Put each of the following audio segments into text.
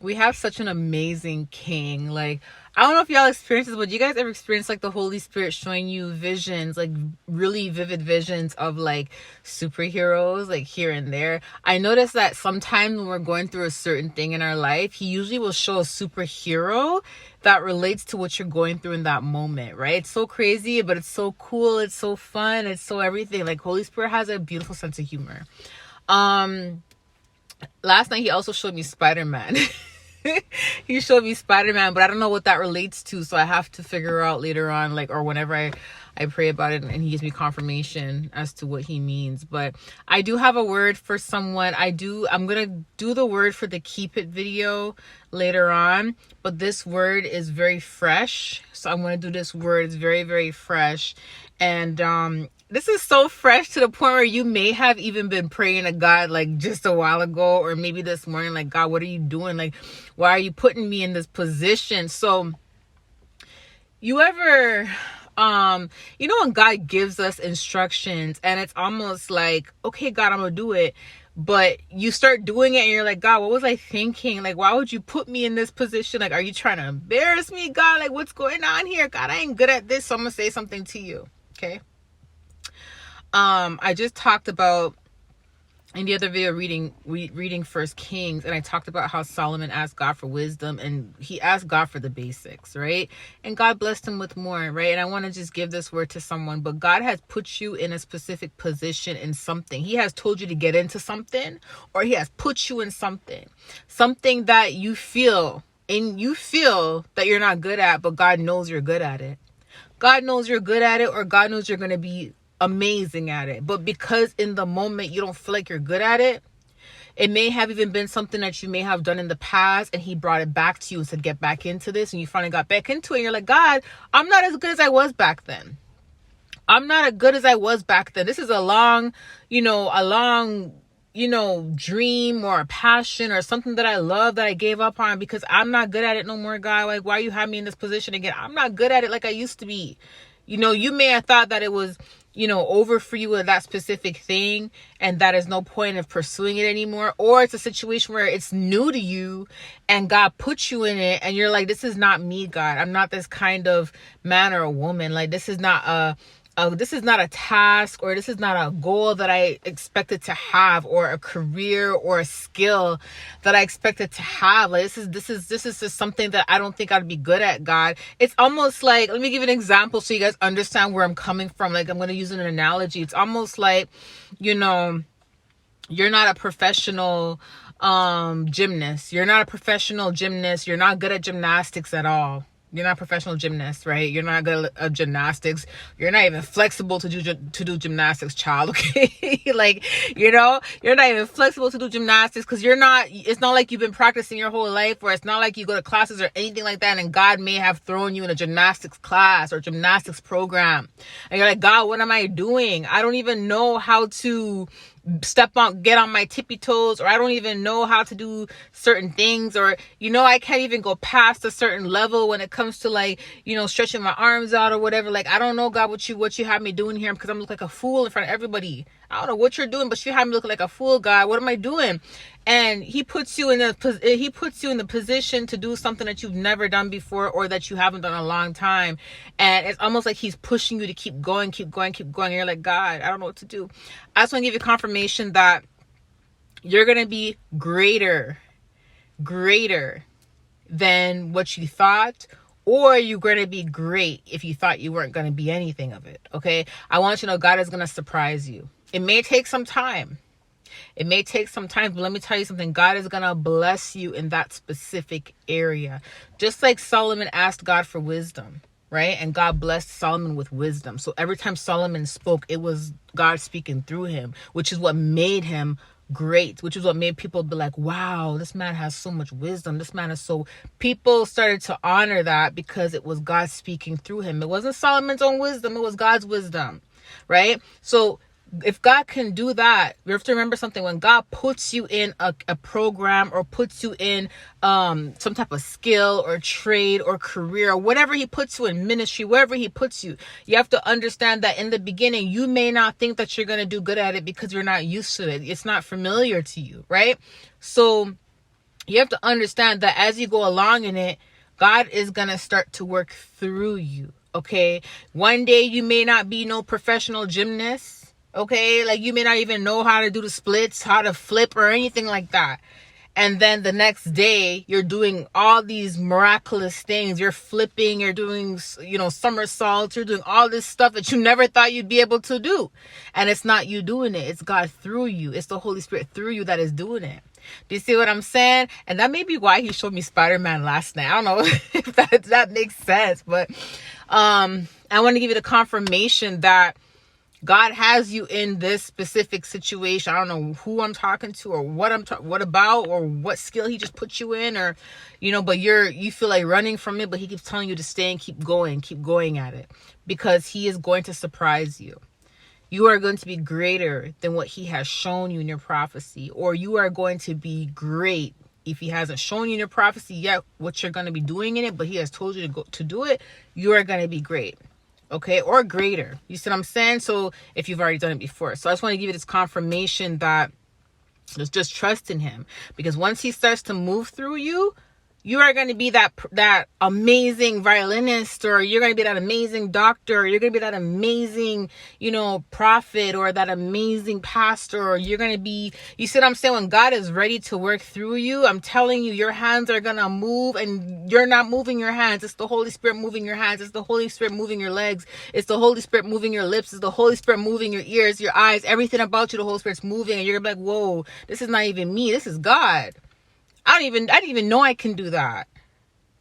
we have such an amazing king. Like, I don't know if y'all experience this, but do you guys ever experience like the Holy Spirit showing you visions, like really vivid visions of like superheroes, like here and there? I noticed that sometimes when we're going through a certain thing in our life, he usually will show a superhero that relates to what you're going through in that moment, right? It's so crazy, but it's so cool, it's so fun, it's so everything. Like, Holy Spirit has a beautiful sense of humor. Last night he also showed me Spider-Man. He showed me Spider-Man, but I don't know what that relates to, so I have to figure out later on, like, or whenever I pray about it and he gives me confirmation as to what he means. But I do have a word for someone. I'm gonna do the word for the Keep It video later on, but this word is very fresh, so I'm gonna do this word. It's very, very fresh. And this is so fresh to the point where you may have even been praying to God like just a while ago, or maybe this morning, like, God, what are you doing? Like, why are you putting me in this position? So you ever when God gives us instructions and it's almost like, okay, God, I'm gonna do it, but you start doing it and you're like, God, what was I thinking? Like, why would you put me in this position? Like, are you trying to embarrass me, God? Like, what's going on here? God, I ain't good at this, so I'm gonna say something to you. Okay. I just talked about in the other video reading First Kings, and I talked about how Solomon asked God for wisdom, and he asked God for the basics, right? And God blessed him with more, right? And I want to just give this word to someone, but God has put you in a specific position in something. He has told you to get into something, or he has put you in something that you feel that you're not good at, but God knows you're good at it. God knows you're good at it, or God knows you're going to be amazing at it. But because in the moment you don't feel like you're good at it, it may have even been something that you may have done in the past, and he brought it back to you and said, get back into this. And you finally got back into it. And you're like, God, I'm not as good as I was back then. I'm not as good as I was back then. This is a long dream or a passion or something that I love that I gave up on because I'm not good at it no more, God. Like, why you have me in this position again? I'm not good at it like I used to be. You may have thought that it was, over for you with that specific thing, and that is no point of pursuing it anymore. Or it's a situation where it's new to you and God put you in it and you're like, this is not me, God. I'm not this kind of man or a woman. Like, this is not a task, or this is not a goal that I expected to have, or a career or a skill that I expected to have. Like, this is just something that I don't think I'd be good at, God. It's almost like, let me give you an example so you guys understand where I'm coming from. Like, I'm going to use an analogy. It's almost like, you're not a professional gymnast. You're not a professional gymnast. You're not good at gymnastics at all. You're not a professional gymnast, right? You're not good at gymnastics. You're not even flexible to do gymnastics, child. Okay, like, you're not even flexible to do gymnastics because it's not like you've been practicing your whole life, or it's not like you go to classes or anything like that. And God may have thrown you in a gymnastics class or gymnastics program, and you're like, God, what am I doing? I don't even know how to get on my tippy toes, or I don't even know how to do certain things, or I can't even go past a certain level when it comes to, like, stretching my arms out or whatever. Like, I don't know, God, what you have me doing here, because I'm looking like a fool in front of everybody. I don't know what you're doing, but you have me looking like a fool, God. What am I doing? And he puts you in the position to do something that you've never done before, or that you haven't done in a long time. And it's almost like he's pushing you to keep going. And you're like, God, I don't know what to do. I just want to give you confirmation that you're going to be greater than what you thought, or you're going to be great if you thought you weren't going to be anything of it. Okay. I want you to know God is going to surprise you. It may take some time. But let me tell you something. God is going to bless you in that specific area. Just like Solomon asked God for wisdom, right? And God blessed Solomon with wisdom. So every time Solomon spoke, it was God speaking through him, which is what made him great, which is what made people be like, wow, this man has so much wisdom. People started to honor that because it was God speaking through him. It wasn't Solomon's own wisdom. It was God's wisdom, right? So if God can do that, you have to remember something. When God puts you in a program, or puts you in some type of skill or trade or career, or whatever he puts you in, ministry, wherever he puts you, you have to understand that in the beginning, you may not think that you're going to do good at it because you're not used to it. It's not familiar to you, right? So You have to understand that as you go along in it, God is going to start to work through you. Okay. One day you may not be no professional gymnast. Okay. Like you may not even know how to do the splits, how to flip or anything like that. And then the next day you're doing all these miraculous things. You're flipping, you're doing, somersaults, you're doing all this stuff that you never thought you'd be able to do. And it's not you doing it. It's God through you. It's the Holy Spirit through you that is doing it. Do you see what I'm saying? And that may be why he showed me Spider-Man last night. I don't know if that makes sense, but I want to give you the confirmation that God has you in this specific situation. I don't know who I'm talking to or what about or what skill he just put you in, or but you feel like running from it, but he keeps telling you to stay and keep going at it, because he is going to surprise you. You are going to be greater than what he has shown you in your prophecy, or you are going to be great. If he hasn't shown you in your prophecy yet what you're going to be doing in it, but he has told you to do it, you are going to be great. Okay, or greater. You see what I'm saying? So if you've already done it before. So I just want to give you this confirmation that just trust in him, because once he starts to move through you, you are going to be that amazing violinist, or you're going to be that amazing doctor, or you're going to be that amazing, prophet, or that amazing pastor, or you're going to be, you see what I'm saying? When God is ready to work through you, I'm telling you, your hands are going to move, and you're not moving your hands. It's the Holy Spirit moving your hands. It's the Holy Spirit moving your legs. It's the Holy Spirit moving your lips. It's the Holy Spirit moving your ears, your eyes, everything about you. The Holy Spirit's moving, and you're going to be like, whoa, this is not even me. This is God. I didn't even know I can do that.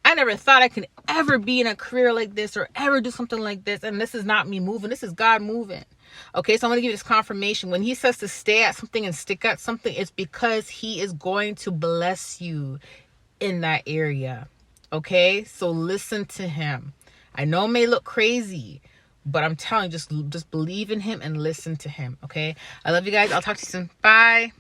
I never thought I could ever be in a career like this or ever do something like this. And this is not me moving. This is God moving. Okay, so I'm going to give you this confirmation. When he says to stay at something and stick at something, it's because he is going to bless you in that area. Okay, so listen to him. I know it may look crazy, but I'm telling you, just believe in him and listen to him. Okay, I love you guys. I'll talk to you soon. Bye.